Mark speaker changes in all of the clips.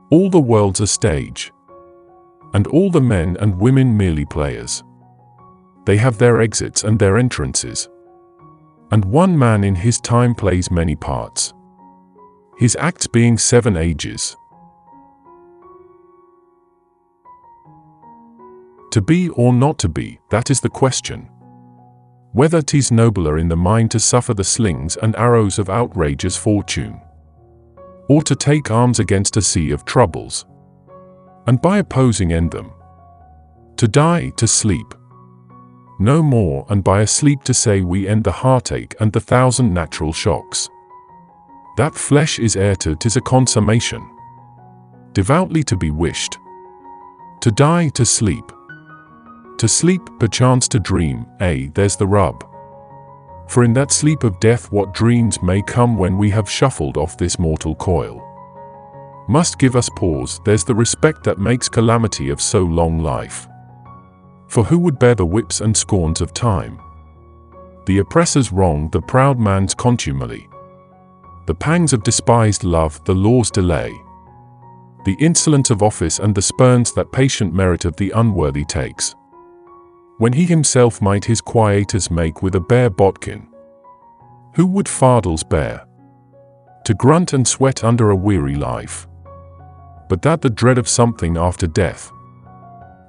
Speaker 1: All the world's a stage, and all the men and women merely players. They have their exits and their entrances, and one man in his time plays many parts, his acts being 7 ages. To be or not to be, that is the question. Whether 'tis nobler in the mind to suffer the slings and arrows of outrageous fortune, or to take arms against a sea of troubles, and by opposing end them. To die, to sleep no more, and by a sleep to say we end the heartache and the 1,000 natural shocks. That flesh is heir to, 'tis a consummation, devoutly to be wished. To die, to sleep perchance to dream, there's the rub. For in that sleep of death what dreams may come when we have shuffled off this mortal coil, must give us pause. There's the respect that makes calamity of so long life. For who would bear the whips and scorns of time, the oppressor's wrong, the proud man's contumely, the pangs of despised love, the law's delay, the insolence of office and the spurns that patient merit of the unworthy takes, when he himself might his quietus make with a bare bodkin? Who would fardels bear, to grunt and sweat under a weary life, but that the dread of something after death,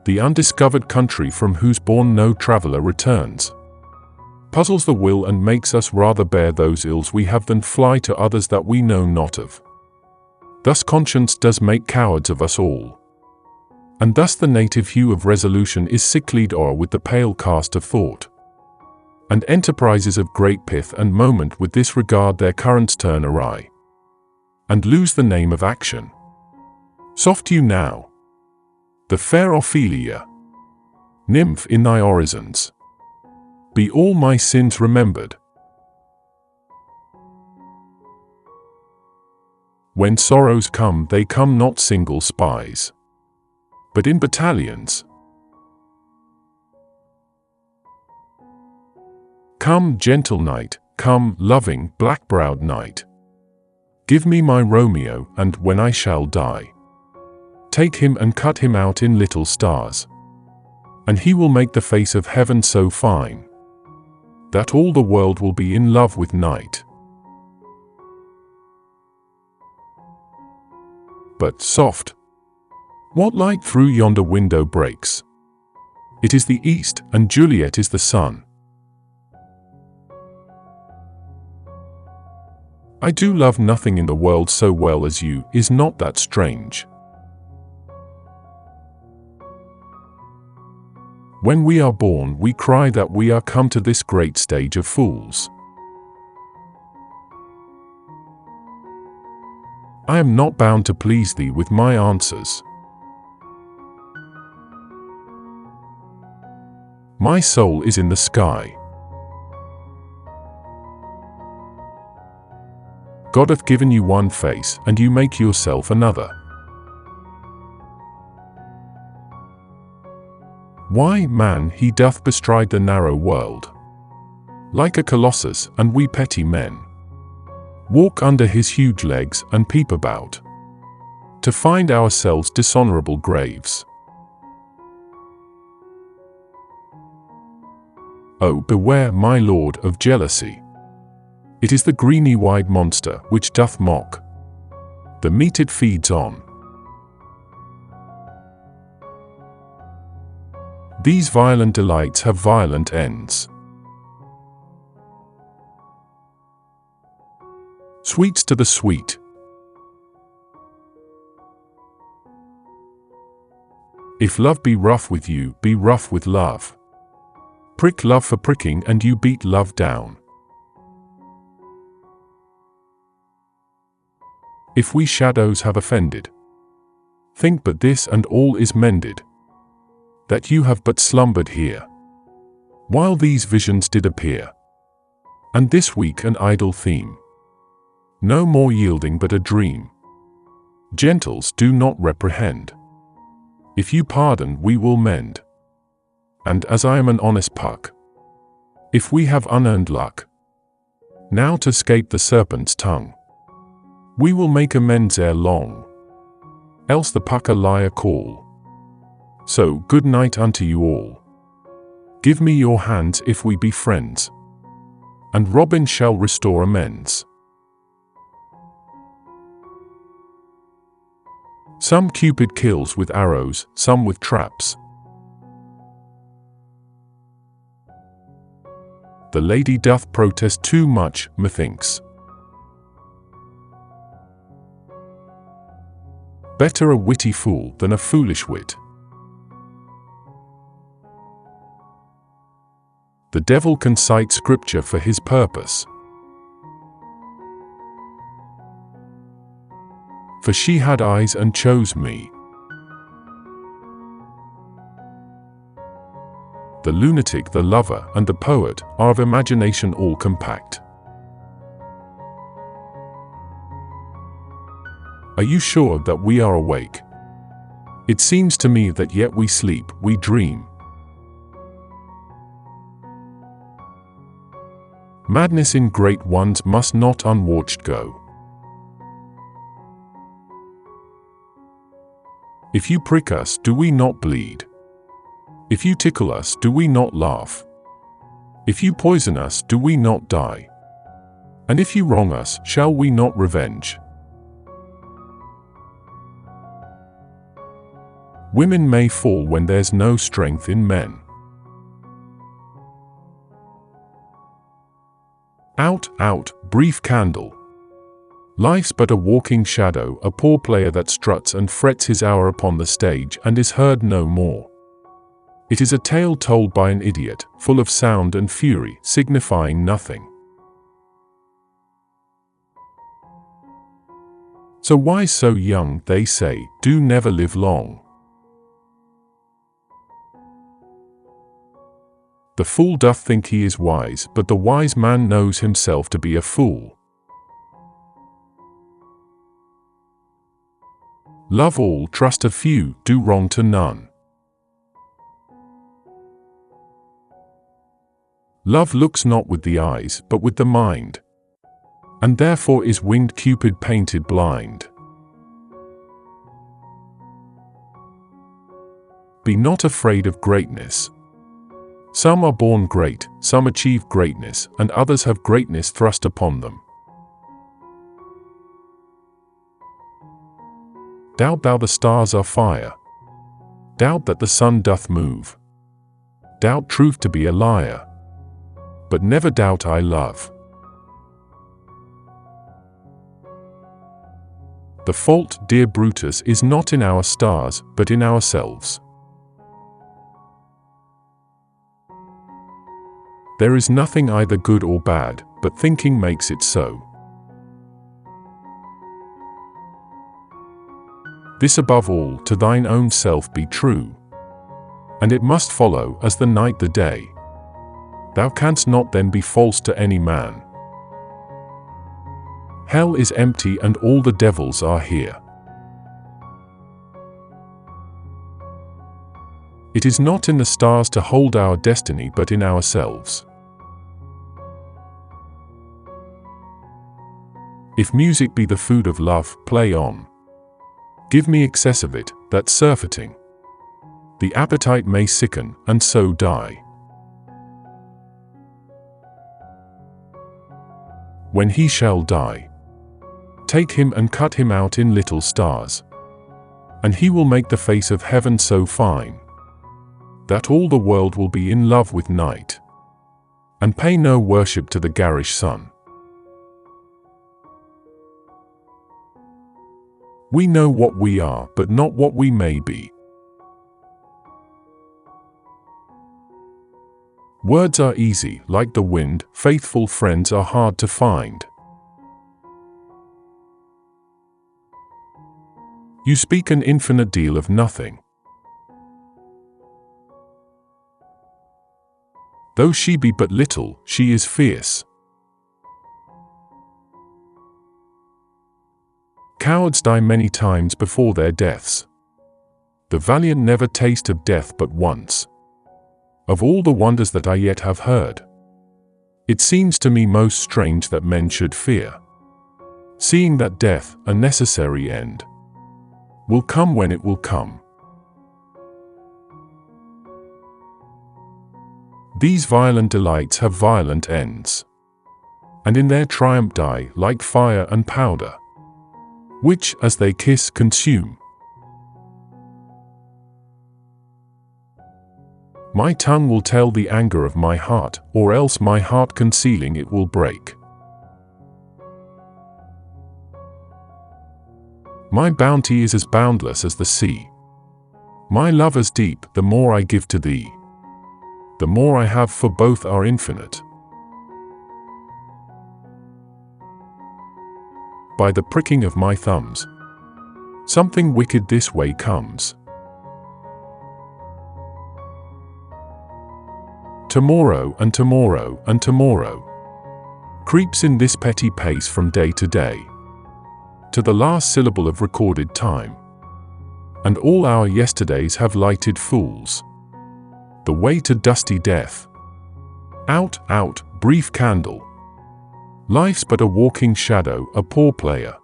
Speaker 1: the undiscovered country from whose bourne no traveller returns, puzzles the will and makes us rather bear those ills we have than fly to others that we know not of. Thus conscience does make cowards of us all, and thus the native hue of resolution is sicklied o'er with the pale cast of thought, and enterprises of great pith and moment with this regard their currents turn awry, and lose the name of action. Soft you now, the fair Ophelia, nymph in thy orisons, be all my sins remembered. When sorrows come, they come not single spies, but in battalions. Come, gentle night, come, loving, black-browed night. Give me my Romeo, and when I shall die, take him and cut him out in little stars, and he will make the face of heaven so fine, that all the world will be in love with night. But soft! What light through yonder window breaks? It is the east, and Juliet is the sun. I do love nothing in the world so well as you, is not that strange? When we are born, we cry that we are come to this great stage of fools. I am not bound to please thee with my answers. My soul is in the sky. God hath given you one face, and you make yourself another. Why, man, he doth bestride the narrow world, like a colossus, and we petty men walk under his huge legs and peep about, to find ourselves dishonorable graves. Oh, beware, my lord, of jealousy. It is the greeny-eyed monster which doth mock the meat it feeds on. These violent delights have violent ends. Sweets to the sweet. If love be rough with you, be rough with love. Prick love for pricking, and you beat love down. If we shadows have offended, think but this, and all is mended, that you have but slumbered here, while these visions did appear, and this weak and idle theme, no more yielding but a dream. Gentles, do not reprehend. If you pardon, we will mend. And as I am an honest puck, if we have unearned luck, now to 'scape the serpent's tongue, we will make amends ere long. else the pucker liar call. So, good night unto you all. Give me your hands if we be friends, and Robin shall restore amends. Some Cupid kills with arrows, some with traps. The lady doth protest too much, methinks. Better a witty fool than a foolish wit. The devil can cite scripture for his purpose. For she had eyes and chose me. The lunatic, the lover, and the poet are of imagination all compact. Are you sure that we are awake? It seems to me that yet we sleep, we dream. Madness in great ones must not unwatched go. If you prick us, do we not bleed? If you tickle us, do we not laugh? If you poison us, do we not die? And if you wrong us, shall we not revenge? Women may fall when there's no strength in men. Out, out, brief candle. Life's but a walking shadow, a poor player that struts and frets his hour upon the stage and is heard no more. It is a tale told by an idiot, full of sound and fury, signifying nothing. So why so young, they say, do never live long. The fool doth think he is wise, but the wise man knows himself to be a fool. Love all, trust a few, do wrong to none. Love looks not with the eyes, but with the mind, and therefore is winged Cupid painted blind. Be not afraid of greatness. Some are born great, some achieve greatness, and others have greatness thrust upon them. Doubt thou the stars are fire. Doubt that the sun doth move. Doubt truth to be a liar. But never doubt I love. The fault, dear Brutus, is not in our stars, but in ourselves. There is nothing either good or bad, but thinking makes it so. This above all, to thine own self be true, and it must follow as the night the day. Thou canst not then be false to any man. Hell is empty and all the devils are here. It is not in the stars to hold our destiny, but in ourselves. If music be the food of love, play on. Give me excess of it, that surfeiting. The appetite may sicken, and so die. When he shall die, take him and cut him out in little stars, and he will make the face of heaven so fine, that all the world will be in love with night, and pay no worship to the garish sun. We know what we are, but not what we may be. Words are easy, like the wind, faithful friends are hard to find. You speak an infinite deal of nothing. Though she be but little, she is fierce. Cowards die many times before their deaths. The valiant never taste of death but once. Of all the wonders that I yet have heard, it seems to me most strange that men should fear, seeing that death, a necessary end, will come when it will come. These violent delights have violent ends, and in their triumph die like fire and powder, which, as they kiss, consume. My tongue will tell the anger of my heart, or else my heart concealing it will break. My bounty is as boundless as the sea. My love as deep, the more I give to thee. The more I have, for both are infinite. By the pricking of my thumbs, something wicked this way comes. Tomorrow and tomorrow and tomorrow creeps in this petty pace from day to day, to the last syllable of recorded time. And all our yesterdays have lighted fools the way to dusty death. Out, out, brief candle. Life's but a walking shadow, a poor player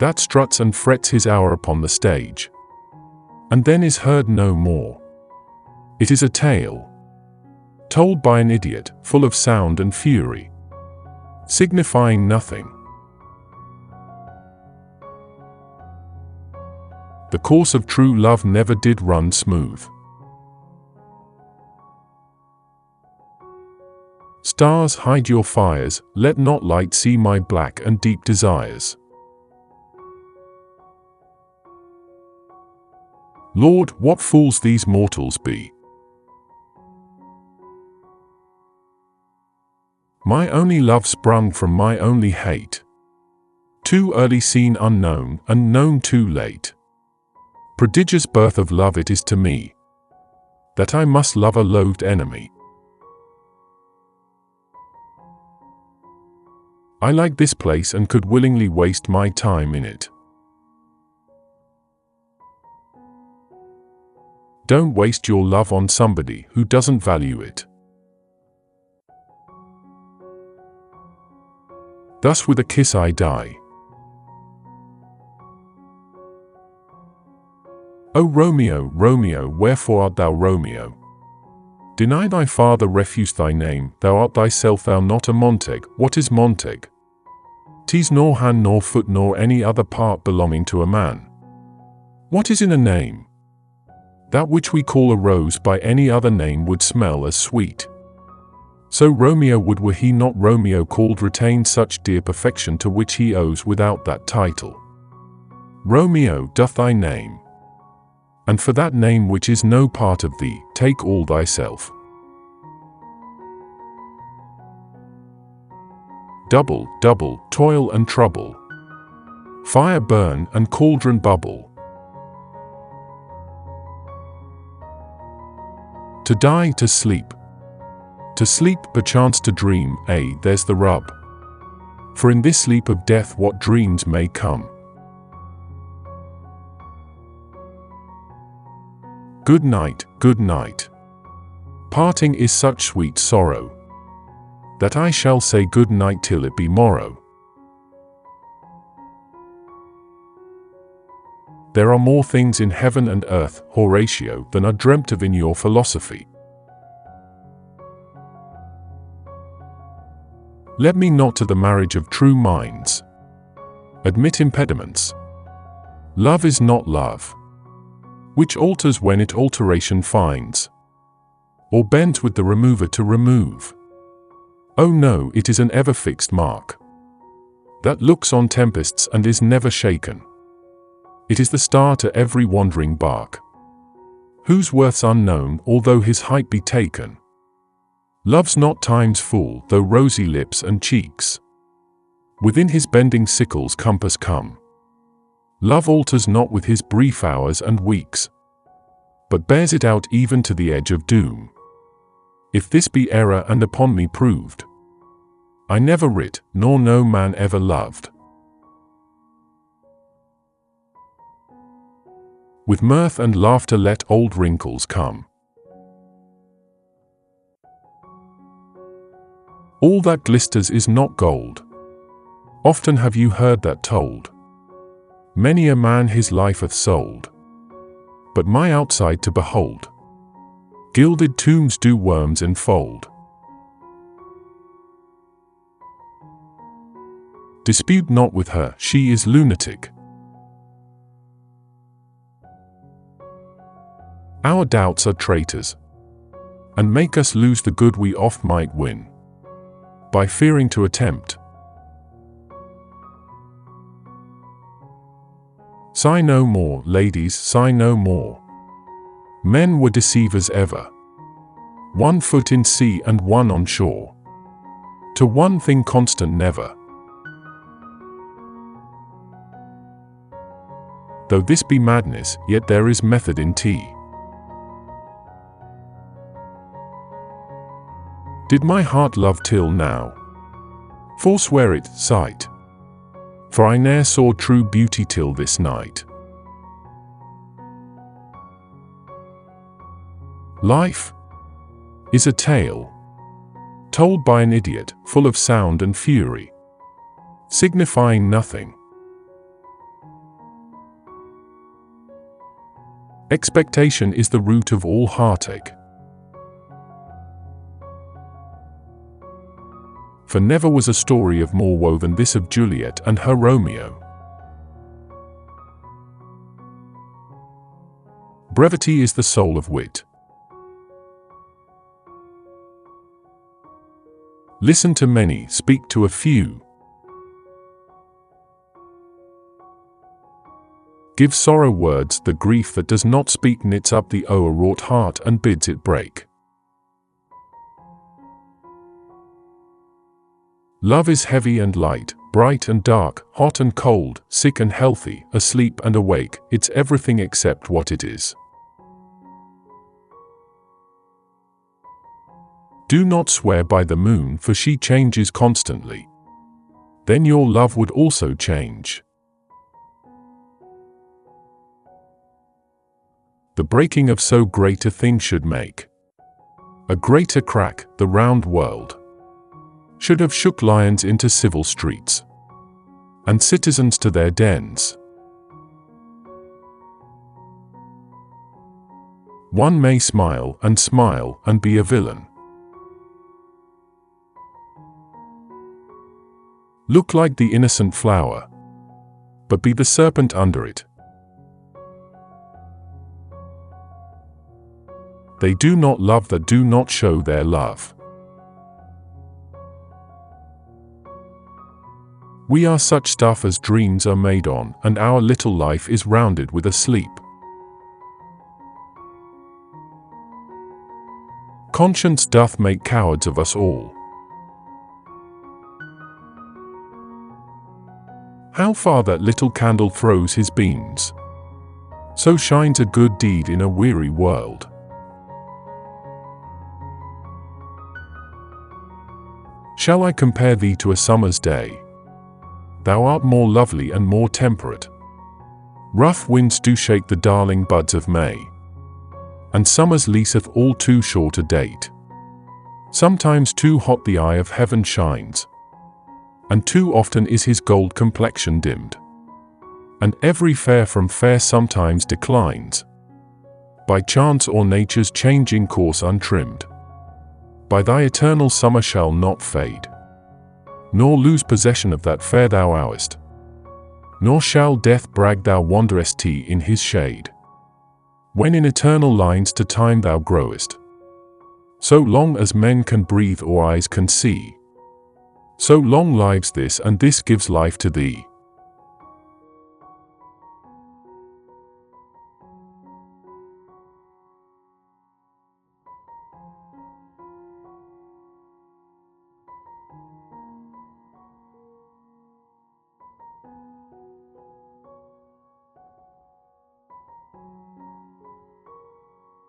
Speaker 1: that struts and frets his hour upon the stage, and then is heard no more. It is a tale told by an idiot, full of sound and fury, signifying nothing. The course of true love never did run smooth. Stars, hide your fires, let not light see my black and deep desires. Lord, what fools these mortals be! My only love sprung from my only hate, too early seen unknown, and known too late. Prodigious birth of love it is to me, that I must love a loathed enemy. I like this place and could willingly waste my time in it. Don't waste your love on somebody who doesn't value it. Thus with a kiss I die. O Romeo, Romeo, wherefore art thou Romeo? Deny thy father, refuse thy name, thou art thyself, thou not a Montag. What is Montag? 'Tis nor hand nor foot nor any other part belonging to a man. What is in a name? That which we call a rose by any other name would smell as sweet. So Romeo would, were he not Romeo called, retain such dear perfection to which he owes without that title. Romeo doth thy name, and for that name which is no part of thee, take all thyself. Double, double, toil and trouble, fire burn and cauldron bubble. To die, to sleep perchance to dream, there's the rub. For in this sleep of death what dreams may come. Good night, good night. Parting is such sweet sorrow, that I shall say good night till it be morrow. There are more things in heaven and earth, Horatio, than are dreamt of in your philosophy. Let me not to the marriage of true minds admit impediments. Love is not love, which alters when it alteration finds, or bent with the remover to remove. Oh no, it is an ever-fixed mark, that looks on tempests and is never shaken. It is the star to every wandering bark, whose worth's unknown, although his height be taken. Love's not time's fool, though rosy lips and cheeks within his bending sickle's compass come. Love alters not with his brief hours and weeks, but bears it out even to the edge of doom. If this be error and upon me proved, I never writ, nor no man ever loved. With mirth and laughter let old wrinkles come. All that glisters is not gold. Often have you heard that told. Many a man his life hath sold, but my outside to behold. Gilded tombs do worms enfold. Dispute not with her, she is lunatic. Our doubts are traitors, and make us lose the good we oft might win, by fearing to attempt. Sigh no more, ladies, sigh no more. Men were deceivers ever, one foot in sea and one on shore, to one thing constant never. Though this be madness, yet there is method in tea. Did my heart love till now? Forswear it, sight, for I ne'er saw true beauty till this night. Life is a tale told by an idiot, full of sound and fury, signifying nothing. Expectation is the root of all heartache. For never was a story of more woe than this of Juliet and her Romeo. Brevity is the soul of wit. Listen to many, speak to a few. Give sorrow words, the grief that does not speak knits up the o'erwrought heart and bids it break. Love is heavy and light, bright and dark, hot and cold, sick and healthy, asleep and awake, it's everything except what it is. Do not swear by the moon, for she changes constantly. Then your love would also change. The breaking of so great a thing should make a greater crack. The round world should have shook lions into civil streets, and citizens to their dens. One may smile and be a villain. Look like the innocent flower, but be the serpent under it. They do not love that do not show their love. We are such stuff as dreams are made on, and our little life is rounded with a sleep. Conscience doth make cowards of us all. How far that little candle throws his beams, so shines a good deed in a weary world. Shall I compare thee to a summer's day? Thou art more lovely and more temperate. Rough winds do shake the darling buds of May, and summer's lease hath all too short a date. Sometimes too hot the eye of heaven shines, and too often is his gold complexion dimmed. And every fair from fair sometimes declines, by chance or nature's changing course untrimmed. By thy eternal summer shall not fade, nor lose possession of that fair thou owest, nor shall death brag thou wanderest in his shade, when in eternal lines to time thou growest. So long as men can breathe or eyes can see, so long lives this, and this gives life to thee.